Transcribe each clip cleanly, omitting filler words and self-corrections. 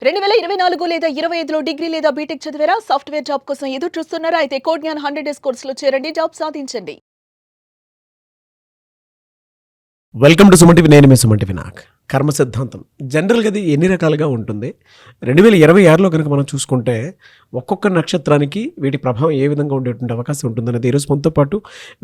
2024 లేదా 25లో డిగ్రీ లేదా బీటెక్ చదివారా? సాఫ్ట్‌వేర్ జాబ్ కోసం ఎదురు చూస్తున్నారా? అయితే కోడ్ జ్ఞాన్ 100 డేస్ కోర్సులో చేరండి. జాబ్ సాధించండి. Welcome to Suman TV. నేను మీ సుమన్ టీవీ. నాకు కర్మ సిద్ధాంతం జనరల్గా అది ఎన్ని రకాలుగా ఉంటుంది. 2026లో కనుక మనం చూసుకుంటే ఒక్కొక్క నక్షత్రానికి వీటి ప్రభావం ఏ విధంగా ఉండేటువంటి అవకాశం ఉంటుందనేది ఈరోజు మనతో పాటు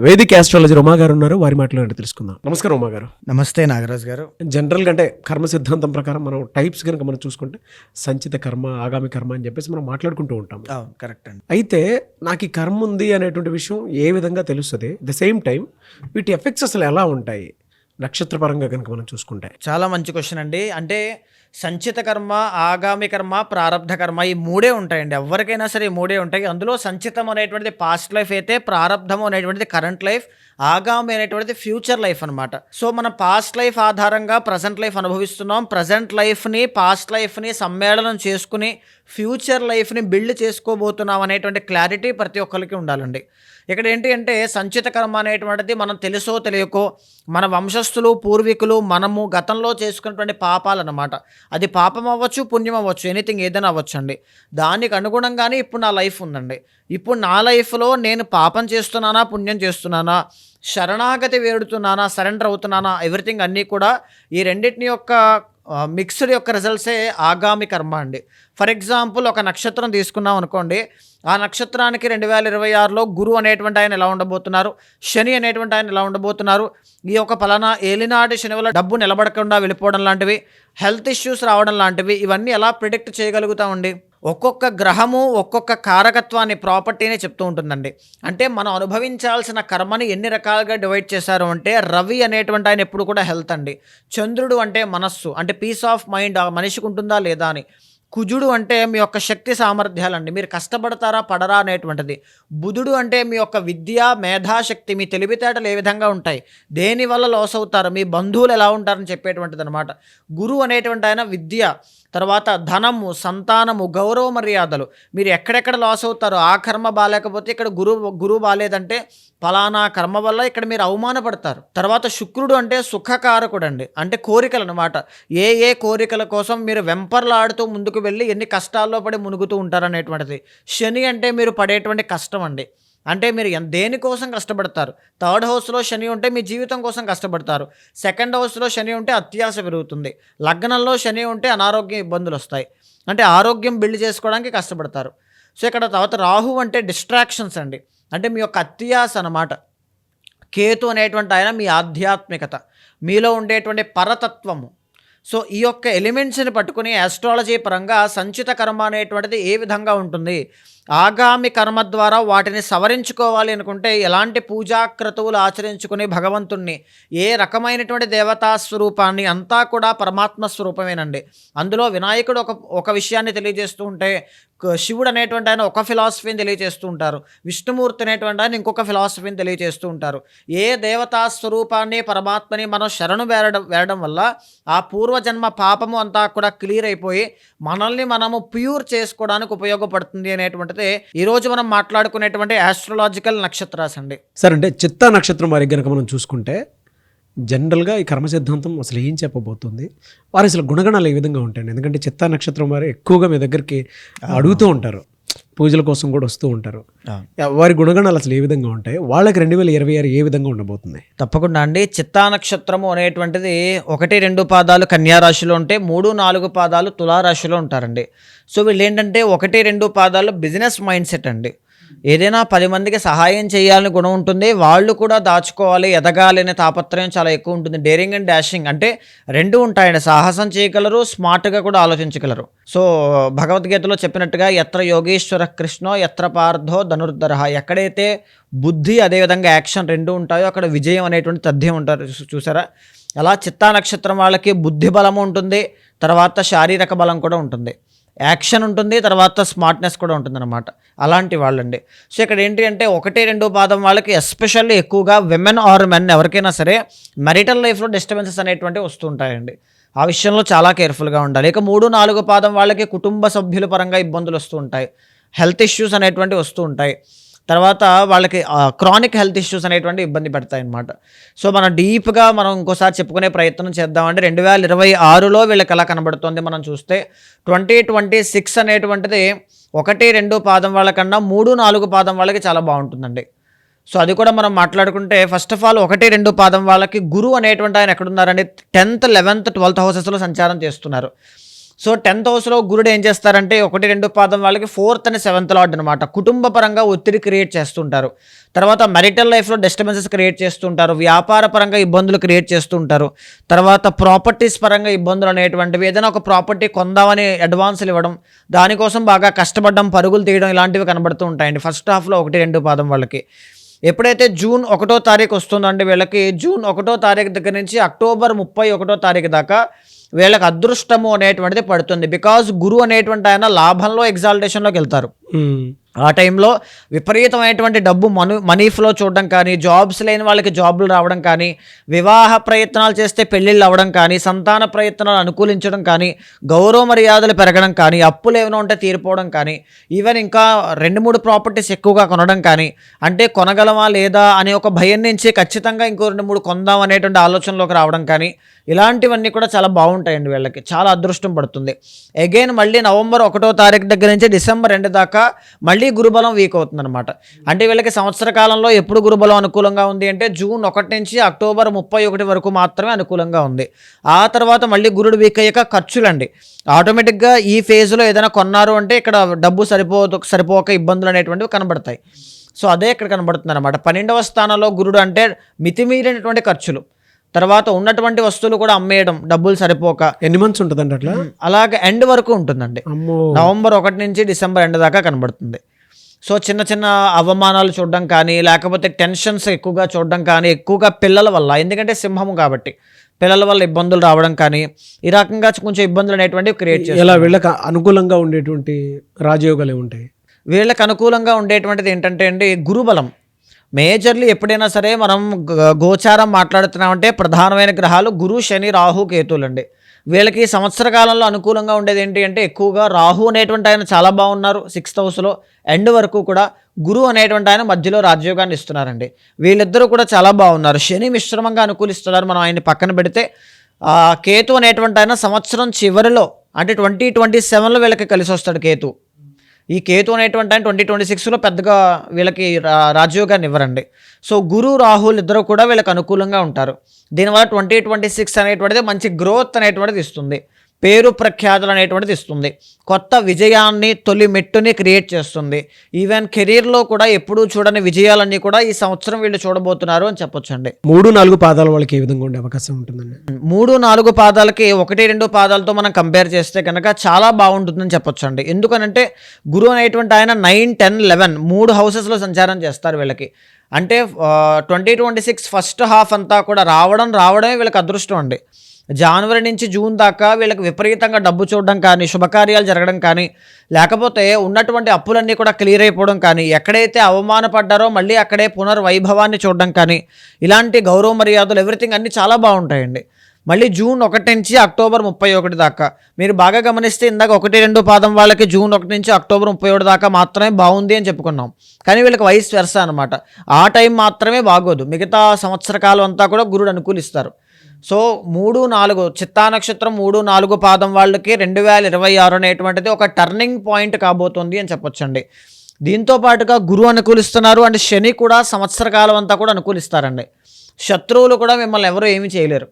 వేదిక ఆస్ట్రాలజర్ ఉమా గారు ఉన్నారు. వారి మాటలు తెలుసుకుందాం. నమస్కారం ఉమా గారు. నమస్తే నాగరాజ్ గారు. జనరల్గా అంటే కర్మ సిద్ధాంతం ప్రకారం మనం టైప్స్ కనుక మనం చూసుకుంటే సంచిత కర్మ, ఆగామి కర్మ అని చెప్పేసి మనం మాట్లాడుకుంటూ ఉంటాం. కరెక్ట్ అండి. అయితే నాకు ఈ కర్మ ఉంది అనేటువంటి విషయం ఏ విధంగా తెలుస్తుంది? ద సేమ్ టైం వీటి ఎఫెక్ట్స్ అసలు ఎలా ఉంటాయి నక్షత్రపరంగా కనుక మనం చూసుకుంటే? చాలా మంచి క్వశ్చన్ అండి. అంటే సంచిత కర్మ, ఆగామి కర్మ, ప్రారబ్ధ కర్మ ఈ మూడే ఉంటాయండి. ఎవరికైనా సరే ఈ మూడే ఉంటాయి. అందులో సంచితం అనేటువంటిది పాస్ట్ లైఫ్ అయితే, ప్రారబ్ధం అనేటువంటిది కరెంట్ లైఫ్, ఆగామి అనేటువంటిది ఫ్యూచర్ లైఫ్ అనమాట. సో మనం పాస్ట్ లైఫ్ ఆధారంగా ప్రజెంట్ లైఫ్ అనుభవిస్తున్నాం. ప్రజెంట్ లైఫ్ని, పాస్ట్ లైఫ్ని సమ్మేళనం చేసుకుని ఫ్యూచర్ లైఫ్ని బిల్డ్ చేసుకోబోతున్నాం అనేటువంటి క్లారిటీ ప్రతి ఒక్కరికి ఉండాలండి. ఇక్కడ ఏంటి అంటే సంచిత కర్మ అనేటువంటిది మనం తెలుసో తెలియకో మన వంశస్థులు, పూర్వీకులు, మనము గతంలో చేసుకున్నటువంటి పాపాలు అన్నమాట. అది పాపం అవ్వచ్చు, పుణ్యం అవ్వచ్చు, ఎనీథింగ్ ఏదైనా అవ్వచ్చు అండి. దానికి అనుగుణంగానే ఇప్పుడు నా లైఫ్ ఉందండి. ఇప్పుడు నా లైఫ్లో నేను పాపం చేస్తున్నానా, పుణ్యం చేస్తున్నానా, శరణాగతి వేడుతున్నానా, సరెండర్ అవుతున్నానా, ఎవ్రీథింగ్ అన్నీ కూడా ఈ రెండింటిని యొక్క మిక్స్డ్ యొక్క రిజల్ట్సే ఆగామి కర్మ అండి. ఫర్ ఎగ్జాంపుల్ ఒక నక్షత్రం తీసుకున్నాం అనుకోండి. ఆ నక్షత్రానికి 2026లో గురువు అనేటువంటి ఆయన ఎలా ఉండబోతున్నారు, శని అనేటువంటి ఆయన ఎలా ఉండబోతున్నారు, ఈ యొక్క పలానా ఏలినాటి శని వల్ల డబ్బు నిలబడకుండా వెళ్ళిపోవడం లాంటివి, హెల్త్ ఇష్యూస్ రావడం లాంటివి, ఇవన్నీ ఎలా ప్రిడిక్ట్ చేయగలుగుతామండి? ఒక్కొక్క గ్రహము ఒక్కొక్క కారకత్వాన్ని, ప్రాపర్టీని చెప్తూ ఉంటుందండి. అంటే మనం అనుభవించాల్సిన కర్మని ఎన్ని రకాలుగా డివైడ్ చేశారు అంటే, రవి అనేటువంటి ఆయన ఎప్పుడు కూడా హెల్త్ అండి. చంద్రుడు అంటే మనస్సు, అంటే పీస్ ఆఫ్ మైండ్ మనిషికి ఉంటుందా లేదా అని. కుజుడు అంటే మీ యొక్క శక్తి సామర్థ్యాలండి, మీరు కష్టపడతారా పడరా అనేటువంటిది. బుధుడు అంటే మీ యొక్క విద్య, మేధాశక్తి, మీ తెలివితేటలు ఏ విధంగా ఉంటాయి, దేనివల్ల లాస్ అవుతారు, మీ బంధువులు ఎలా ఉంటారని చెప్పేటువంటిది అనమాట. గురువు అనేటువంటి ఆయన విద్య, తర్వాత ధనము, సంతానము, గౌరవ మర్యాదలు, మీరు ఎక్కడెక్కడ లాస్ అవుతారో ఆ కర్మ బాగాలేకపోతే ఇక్కడ గురువు బాగాలేదంటే ఫలానా కర్మ వల్ల ఇక్కడ మీరు అవమానపడతారు. తర్వాత శుక్రుడు అంటే సుఖకారకుడు అండి, అంటే కోరికలు అనమాట. ఏ కోరికల కోసం మీరు వెంపర్లాడుతూ ముందుకు వెళ్ళి ఎన్ని కష్టాల్లో పడి మునుగుతూ ఉంటారనేటువంటిది. శని అంటే మీరు పడేటువంటి కష్టం అండి, అంటే మీరు దేనికోసం కష్టపడతారు. థర్డ్ హౌస్లో శని ఉంటే మీ జీవితం కోసం కష్టపడతారు. సెకండ్ హౌస్లో శని ఉంటే అత్యాశ పెరుగుతుంది. లగ్నంలో శని ఉంటే అనారోగ్య ఇబ్బందులు వస్తాయి, అంటే ఆరోగ్యం బిల్డ్ చేసుకోవడానికి కష్టపడతారు. సో ఇక్కడ తర్వాత రాహు అంటే డిస్ట్రాక్షన్స్ అండి, అంటే మీ యొక్క అత్యాశ అన్నమాట. కేతు అనేటువంటి ఆయన మీ ఆధ్యాత్మికత, మీలో ఉండేటువంటి పరతత్వము. సో ఈ యొక్క ఎలిమెంట్స్ని పట్టుకుని ఆస్ట్రాలజీ పరంగా సంచిత కర్మ అనేటువంటిది ఏ విధంగా ఉంటుంది, ఆగామి కర్మ ద్వారా వాటిని సవరించుకోవాలి అనుకుంటే ఎలాంటి పూజాక్రతువులు ఆచరించుకుని భగవంతుణ్ణి, ఏ రకమైనటువంటి దేవతా స్వరూపాన్ని, అంతా కూడా పరమాత్మ స్వరూపమేనండి. అందులో వినాయకుడు ఒక విషయాన్ని తెలియజేస్తూ ఉంటే, శివుడు అనేటువంటి ఆయన ఒక ఫిలాసఫీని తెలియజేస్తూ ఉంటారు, విష్ణుమూర్తి అనేటువంటి ఆయన ఇంకొక ఫిలాసఫీని తెలియజేస్తూ ఉంటారు. ఏ దేవతా స్వరూపాన్ని, పరమాత్మని మనం శరణు వేరడం వల్ల ఆ పూర్వజన్మ పాపము అంతా కూడా క్లియర్ అయిపోయి మనల్ని మనము ప్యూర్ చేసుకోవడానికి ఉపయోగపడుతుంది అనేటువంటిది ఈరోజు మనం మాట్లాడుకునేటువంటి ఆస్ట్రాలజికల్ నక్షత్రాస్ అండి. సార్, అంటే చిత్తా నక్షత్రం వారికి కనుక మనం చూసుకుంటే జనరల్గా ఈ కర్మ సిద్ధాంతం అసలు ఏం చెప్పబోతుంది, వారి అసలు గుణగణాలు ఏ విధంగా ఉంటాయండి? ఎందుకంటే చిత్తా నక్షత్రం వారు ఎక్కువగా మీ దగ్గరికి అడుగుతూ ఉంటారు, పూజల కోసం కూడా వస్తూ ఉంటారు. వారి గుణగణాలు అసలు ఏ విధంగా ఉంటాయి, వాళ్ళకి 2026 ఏ విధంగా ఉండబోతుంది? తప్పకుండా అండి. చిత్తా నక్షత్రము అనేటువంటిది 1-2 పాదాలు కన్యా రాశిలో ఉంటే 3-4 పాదాలు తులారాశిలో ఉంటారండి. సో వీళ్ళు ఏంటంటే 1-2 పాదాలు బిజినెస్ మైండ్ సెట్ అండి. ఏదైనా 10 మందికి సహాయం చేయాలని గుణం ఉంటుంది, వాళ్ళు కూడా దాచుకోవాలి, ఎదగాలి అనే తాపత్రయం చాలా ఎక్కువ ఉంటుంది. డేరింగ్ అండ్ డాషింగ్ అంటే రెండు ఉంటాయండి. సాహసం చేయగలరు, స్మార్ట్గా కూడా ఆలోచించగలరు. సో భగవద్గీతలో చెప్పినట్టుగా ఎత్ర యోగేశ్వర కృష్ణో ఎత్ర పార్థో ధనుర్ధర, ఎక్కడైతే బుద్ధి అదేవిధంగా యాక్షన్ రెండు ఉంటాయో అక్కడ విజయం అనేటువంటి తథ్యం ఉంటారు. చూసారా? అలా చిత్తా నక్షత్రం వాళ్ళకి బుద్ధి బలము ఉంటుంది, తర్వాత శారీరక బలం కూడా ఉంటుంది, యాక్షన్ ఉంటుంది, తర్వాత స్మార్ట్నెస్ కూడా ఉంటుందన్నమాట. అలాంటి వాళ్ళండి. సో ఇక్కడ ఏంటి అంటే 1-2 పాదం వాళ్ళకి ఎస్పెషల్లీ ఎక్కువగా విమెన్ ఆర్ మెన్ ఎవరికైనా సరే మ్యారిటల్ లైఫ్లో డిస్టర్బెన్సెస్ అనేటువంటివి వస్తూ ఉంటాయండి. ఆ విషయంలో చాలా కేర్ఫుల్గా ఉండాలి. ఇక 3-4 పాదం వాళ్ళకి కుటుంబ సభ్యుల పరంగా ఇబ్బందులు వస్తూ ఉంటాయి, హెల్త్ ఇష్యూస్ అనేటువంటివి వస్తూ ఉంటాయి. తర్వాత వాళ్ళకి క్రానిక్ హెల్త్ ఇష్యూస్ అనేటువంటి ఇబ్బంది పెడతాయి అన్నమాట. సో మనం డీప్గా మనం ఇంకోసారి చెప్పుకునే ప్రయత్నం చేద్దామంటే 2026లో వీళ్ళకి ఎలా కనబడుతుంది మనం చూస్తే 2026 అనేటువంటిది 1-2 పాదం వాళ్ళకన్నా 3-4 పాదం వాళ్ళకి చాలా బాగుంటుందండి. సో అది కూడా మనం మాట్లాడుకుంటే ఫస్ట్ ఆఫ్ ఆల్ 1-2 పాదం వాళ్ళకి గురు అనేటువంటి ఆయన ఎక్కడున్నారండి 10th 11th 12th హౌసెస్లో సంచారం చేస్తున్నారు. సో 10th హౌస్లో గురుడు ఏం చేస్తారంటే 1-2 పాదం వాళ్ళకి 4th and 7th లార్డ్ అనమాట. కుటుంబ పరంగా ఒత్తిడి క్రియేట్ చేస్తుంటారు. తర్వాత మెరిటల్ లైఫ్లో డిస్టర్బెన్సెస్ క్రియేట్ చేస్తుంటారు. వ్యాపార పరంగా ఇబ్బందులు క్రియేట్ చేస్తుంటారు. తర్వాత ప్రాపర్టీస్ పరంగా ఇబ్బందులు అనేటువంటివి, ఏదైనా ఒక ప్రాపర్టీ కొందామని అడ్వాన్సులు ఇవ్వడం, దానికోసం బాగా కష్టపడడం, పరుగులు తీయడం ఇలాంటివి కనబడుతూ ఉంటాయండి ఫస్ట్ హాఫ్లో 1-2 పాదం వాళ్ళకి. ఎప్పుడైతే జూన్ 1వ తారీఖు వస్తుందంటే వీళ్ళకి జూన్ 1వ తారీఖు దగ్గర నుంచి అక్టోబర్ 31వ తారీఖు దాకా వీళ్ళకి అదృష్టము అనేటువంటిది పడుతుంది. బికాజ్ గురు అనేటువంటి ఆయన లాభంలో ఎగ్జాల్టేషన్లోకి వెళ్తారు. ఆ టైంలో విపరీతమైనటువంటి డబ్బు మనీ ఫ్లో చూడడం కానీ, జాబ్స్ లేని వాళ్ళకి జాబులు రావడం కానీ, వివాహ ప్రయత్నాలు చేస్తే పెళ్ళిళ్ళు అవ్వడం కానీ, సంతాన ప్రయత్నాలు అనుకూలించడం కానీ, గౌరవ మర్యాదలు పెరగడం కానీ, అప్పులు ఏమైనా ఉంటే తీరిపోవడం కానీ, ఈవెన్ ఇంకా 2-3 ప్రాపర్టీస్ ఎక్కువగా కొనడం కానీ, అంటే కొనగలమా లేదా అనే ఒక భయం నుంచి ఖచ్చితంగా ఇంకో 2-3 కొందాం అనేటువంటి ఆలోచనలోకి రావడం కానీ, ఇలాంటివన్నీ కూడా చాలా బాగుంటాయండి. వీళ్ళకి చాలా అదృష్టం పడుతుంది. అగైన్ మళ్ళీ నవంబర్ 1వ తారీఖు దగ్గర నుంచి డిసెంబర్ 2 దాకా మళ్ళీ గురుబలం వీక్ అవుతుందన్నమాట. అంటే వీళ్ళకి సంవత్సర కాలంలో ఎప్పుడు గురుబలం అనుకూలంగా ఉంది అంటే జూన్ 1 నుంచి అక్టోబర్ 31 వరకు మాత్రమే అనుకూలంగా ఉంది. ఆ తర్వాత మళ్ళీ గురుడు వీక్ అయ్యాక ఖర్చులండి ఆటోమేటిక్గా ఈ ఫేజ్లో ఏదైనా కొన్నారు అంటే ఇక్కడ డబ్బు సరిపోక ఇబ్బందులు అనేటువంటివి కనబడతాయి. సో అదే ఇక్కడ కనబడుతుంది అనమాట. 12వ స్థానంలో గురుడు అంటే మితిమీరినటువంటి ఖర్చులు, తర్వాత ఉన్నటువంటి వస్తువులు కూడా అమ్మేయడం, డబ్బులు సరిపోక. ఎన్ని మంత్స్ ఉంటుందండి అట్లా? అలాగే ఎండ్ వరకు ఉంటుందండి. నవంబర్ 1 నుంచి డిసెంబర్ ఎండ్ దాకా కనబడుతుంది. సో చిన్న చిన్న అవమానాలు చూడడం కానీ, లేకపోతే టెన్షన్స్ ఎక్కువగా చూడడం కానీ, ఎక్కువగా పిల్లల వల్ల, ఎందుకంటే సింహము కాబట్టి పిల్లల వల్ల ఇబ్బందులు రావడం కానీ, ఈ రకంగా కొంచెం ఇబ్బందులు అనేటువంటివి క్రియేట్ చేస్తారు. ఇలా వీళ్ళకి అనుకూలంగా ఉండేటువంటి రాజయోగాలు ఏముంటాయి? వీళ్ళకి అనుకూలంగా ఉండేటువంటిది ఏంటంటే అండి గురుబలం. మేజర్లీ ఎప్పుడైనా సరే మనం గోచారం మాట్లాడుతున్నామంటే ప్రధానమైన గ్రహాలు గురు, శని, రాహు, కేతువులు అండి. వీళ్ళకి సంవత్సర కాలంలో అనుకూలంగా ఉండేది ఏంటి అంటే ఎక్కువగా రాహు అనేటువంటి ఆయన చాలా బాగున్నారు 6th హౌస్లో, ఎండ్ వరకు కూడా గురు అనేటువంటి ఆయన మధ్యలో రాజయోగాన్ని ఇస్తున్నారండి. వీళ్ళిద్దరూ కూడా చాలా బాగున్నారు. శని మిశ్రమంగా అనుకూలిస్తున్నారు. మనం ఆయన్ని పక్కన పెడితే కేతు అనేటువంటి ఆయన సంవత్సరం చివరిలో అంటే 2027లో వీళ్ళకి కలిసి వస్తాడు కేతు. ఈ కేతు అనేటువంటి ఆయన 2026లో పెద్దగా వీళ్ళకి రాజయోగాన్ని ఇవ్వరండి. సో గురు, రాహుల్ ఇద్దరు కూడా వీళ్ళకి అనుకూలంగా ఉంటారు. దీనివల్ల 2026 అనేటువంటిది మంచి గ్రోత్ అనేటువంటిది ఇస్తుంది, పేరు ప్రఖ్యాతులు అనేటువంటిది ఇస్తుంది, కొత్త విజయాన్ని, తొలి మెట్టుని క్రియేట్ చేస్తుంది. ఈవెన్ కెరీర్లో కూడా ఎప్పుడూ చూడని విజయాలన్నీ కూడా ఈ సంవత్సరం వీళ్ళు చూడబోతున్నారు అని చెప్పొచ్చండి. 3-4 పాదాల వాళ్ళకి ఏ విధంగా ఉండే అవకాశం ఉంటుందండి? 3-4 పాదాలకి 1-2 పాదాలతో మనం కంపేర్ చేస్తే కనుక చాలా బాగుంటుందని చెప్పొచ్చండి. ఎందుకనంటే గురువు అనేటువంటి ఆయన 9, 10, 11 3 హౌసెస్లో సంచారం చేస్తారు వీళ్ళకి. అంటే 2026 ఫస్ట్ హాఫ్ అంతా కూడా రావడమే వీళ్ళకి అదృష్టం అండి. జనవరి నుంచి జూన్ దాకా వీళ్ళకి విపరీతంగా డబ్బు చూడడం కానీ, శుభకార్యాలు జరగడం కానీ, లేకపోతే ఉన్నటువంటి అప్పులన్నీ కూడా క్లియర్ అయిపోవడం కానీ, ఎక్కడైతే అవమానపడ్డారో మళ్ళీ అక్కడే పునర్వైభవాన్ని చూడడం కానీ, ఇలాంటి గౌరవ మర్యాదలు ఎవ్రీథింగ్ అన్నీ చాలా బాగుంటాయండి. మళ్ళీ జూన్ 1 నుంచి అక్టోబర్ 31 దాకా మీరు బాగా గమనిస్తే ఇందాక 1-2 పాదం వాళ్ళకి జూన్ 1 నుంచి అక్టోబర్ 31 దాకా మాత్రమే బాగుంది అని చెప్పుకున్నాం. కానీ వీళ్ళకి వయసు వెరస అనమాట. ఆ టైం మాత్రమే బాగోదు, మిగతా సంవత్సర కాలం అంతా కూడా గురుడు అనుకూలిస్తారు. సో 3-4 చిత్తా నక్షత్రం 3-4 పాదం వాళ్ళకి 2026 అనేటువంటిది ఒక టర్నింగ్ పాయింట్ కాబోతుంది అని చెప్పొచ్చండి. దీంతో పాటుగా గురువు అనుకూలిస్తున్నారు అంటే శని కూడా సంవత్సర కాలం అంతా కూడా అనుకూలిస్తారండి. శత్రువులు కూడా మిమ్మల్ని ఎవరు ఏమీ చేయలేరు.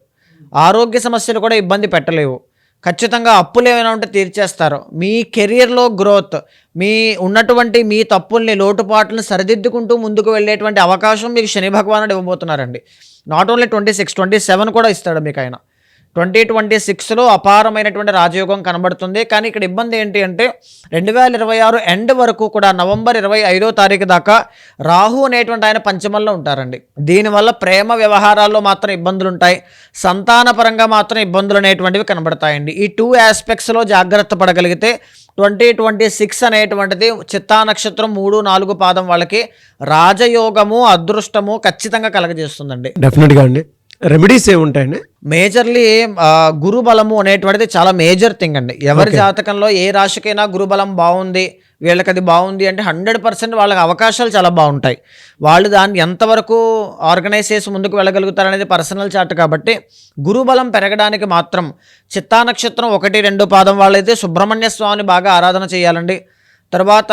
ఆరోగ్య సమస్యలు కూడా ఇబ్బంది పెట్టలేవు. ఖచ్చితంగా అప్పులు ఏమైనా ఉంటే తీర్చేస్తారు. మీ కెరియర్లో గ్రోత్, ఉన్నటువంటి మీ తప్పుల్ని, లోటుపాట్లను సరిదిద్దుకుంటూ ముందుకు వెళ్ళేటువంటి అవకాశం మీకు శని భగవానుడు ఇవ్వబోతున్నారండి. నాట్ ఓన్లీ 26, 27 కూడా ఇస్తాడు మీకు ఆయన. 2026లో అపారమైనటువంటి రాజయోగం కనబడుతుంది. కానీ ఇక్కడ ఇబ్బంది ఏంటి అంటే 2026 ఎండ్ వరకు కూడా నవంబర్ 25వ తారీఖు దాకా రాహు అనేటువంటి ఆయన పంచమంలో ఉంటారండి. దీనివల్ల ప్రేమ వ్యవహారాల్లో మాత్రం ఇబ్బందులు ఉంటాయి, సంతానపరంగా మాత్రం ఇబ్బందులు అనేటువంటివి కనబడతాయండి. ఈ 2 ఆస్పెక్ట్స్లో జాగ్రత్త పడగలిగితే 2026 అనేటువంటిది చిత్తా నక్షత్రం 3-4 పాదం వాళ్ళకి రాజయోగము, అదృష్టము ఖచ్చితంగా కలగజేస్తుందండి. డెఫినెట్గా అండి. రెమెడీస్ ఏముంటాయండి? మేజర్లీ గురు బలము అనేటువంటిది చాలా మేజర్ థింగ్ అండి. ఎవరి జాతకంలో ఏ రాశికైనా గురు బలం బాగుంది, వీళ్ళకి అది బాగుంది అంటే 100% వాళ్ళకి అవకాశాలు చాలా బాగుంటాయి. వాళ్ళు దాన్ని ఎంతవరకు ఆర్గనైజ్ చేసి ముందుకు వెళ్ళగలుగుతారు అనేది పర్సనల్ చార్ట్ కాబట్టి గురుబలం పెరగడానికి మాత్రం చిత్తా నక్షత్రం 1-2 పాదం వాళ్ళైతే సుబ్రహ్మణ్య స్వామిని బాగా ఆరాధన చేయాలండి. తర్వాత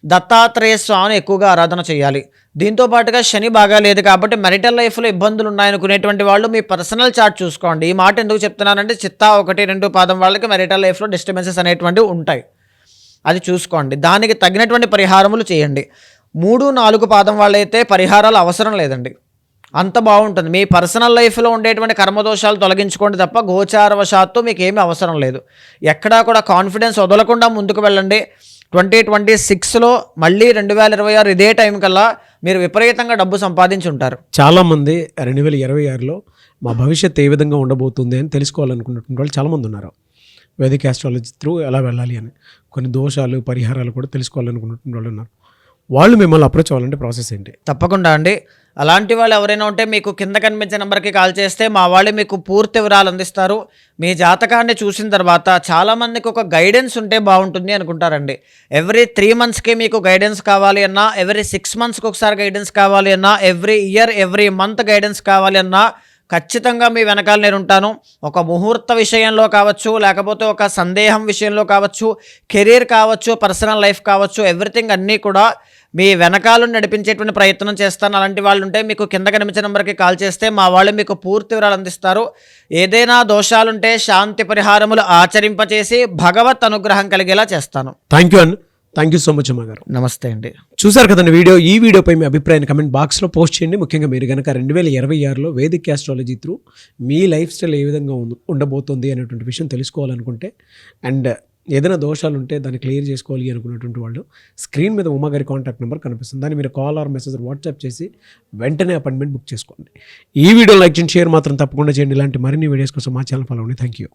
దత్తాత్రేయ స్వామిని ఎక్కువగా ఆరాధన చేయాలి. దీంతో పాటుగా శని బాగా లేదు కాబట్టి మెరిటల్ లైఫ్లో ఇబ్బందులు ఉన్నాయనుకునేటువంటి వాళ్ళు మీ పర్సనల్ చార్ట్ చూసుకోండి. ఈ మాట ఎందుకు చెప్తున్నానంటే చిత్తా 1-2 పాదం వాళ్ళకి మెరిటల్ లైఫ్లో డిస్టర్బెన్సెస్ అనేటువంటివి ఉంటాయి, అది చూసుకోండి. దానికి తగినటువంటి పరిహారములు చేయండి. 3-4 పాదం వాళ్ళైతే పరిహారాలు అవసరం లేదండి, అంత బాగుంటుంది. మీ పర్సనల్ లైఫ్లో ఉండేటువంటి కర్మదోషాలు తొలగించుకోండి తప్ప గోచారవశాత్తు మీకు ఏమీ అవసరం లేదు. ఎక్కడా కూడా కాన్ఫిడెన్స్ వదలకుండా ముందుకు వెళ్ళండి. 2026లో మళ్ళీ 2026 ఇదే టైం కల్లా మీరు విపరీతంగా డబ్బు సంపాదించి ఉంటారు. చాలామంది 2026లో మా భవిష్యత్ ఏ విధంగా ఉండబోతుంది అని తెలుసుకోవాలనుకున్నటువంటి వాళ్ళు చాలామంది ఉన్నారు. వేదిక్ ఆస్ట్రాలజీ త్రూ ఎలా వెళ్ళాలి అని కొన్ని దోషాలు పరిహారాలు కూడా తెలుసుకోవాలనుకున్నటువంటి వాళ్ళు ఉన్నారు. వాళ్ళు మిమ్మల్ని అప్రోచ్ అవ్వాలంటే ప్రాసెస్ ఏంటి? తప్పకుండా అండి. అలాంటి వాళ్ళు ఎవరైనా ఉంటే మీకు కింద కనిపించే నెంబర్కి కాల్ చేస్తే మా వాళ్ళు మీకు పూర్తి వివరాలు అందిస్తారు. మీ జాతకాన్ని చూసిన తర్వాత చాలామందికి ఒక గైడెన్స్ ఉంటే బాగుంటుంది అనుకుంటారండి. ఎవ్రీ 3 monthsకి మీకు గైడెన్స్ కావాలి అన్నా, ఎవ్రీ 6 monthsకి ఒకసారి గైడెన్స్ కావాలి అన్నా, every year every month guidance కావాలి అన్నా ఖచ్చితంగా మీ వెనకాల నేను ఉంటాను. ఒక ముహూర్త విషయంలో కావచ్చు, లేకపోతే ఒక సందేహం విషయంలో కావచ్చు, కెరీర్ కావచ్చు, పర్సనల్ లైఫ్ కావచ్చు, ఎవ్రీథింగ్ అన్నీ కూడా మీ వెనకాల నడిపించేటువంటి ప్రయత్నం చేస్తాను. అలాంటి వాళ్ళు ఉంటే మీకు కింద కనిపించే నెంబర్కి కాల్ చేస్తే మా వాళ్ళు మీకు పూర్తి వివరాలు అందిస్తారు. ఏదైనా దోషాలుంటే శాంతి పరిహారములు ఆచరింపచేసి భగవత్ అనుగ్రహం కలిగేలా చేస్తాను. థ్యాంక్ యూ అండి. థ్యాంక్ యూ సో మచ్ అమ్మ గారు. నమస్తే అండి. చూసారు కదండి వీడియో. ఈ వీడియోపై మీ అభిప్రాయాన్ని కమెంట్ బాక్స్లో పోస్ట్ చేయండి. ముఖ్యంగా మీరు కనుక 2026లో వేదిక్ ఆస్ట్రాలజీ త్రూ మీ లైఫ్ స్టైల్ ఏ విధంగా ఉండబోతుంది అనేటువంటి విషయం తెలుసుకోవాలనుకుంటే అండ్ ఏదైనా దోషాలు ఉంటే దాన్ని క్లియర్ చేసుకోవాలి అనుకున్నటువంటి వాళ్ళు స్క్రీన్ మీద ఉమాగారి కాంటాక్ట్ నెంబర్ కనిపిస్తుంది. దాన్ని మీరు కాల్ ఆర్ మెసేజ్ వాట్సాప్ చేసి వెంటనే అపాయింట్మెంట్ బుక్ చేసుకోండి. ఈ వీడియో లైక్ చేయండి, షేర్ మాత్రం తప్పకుండా చేయండి. ఇలాంటి మరిన్ని వీడియోస్ కోసం మా ఛానల్ ఫాలో అవ్వండి. Thank you.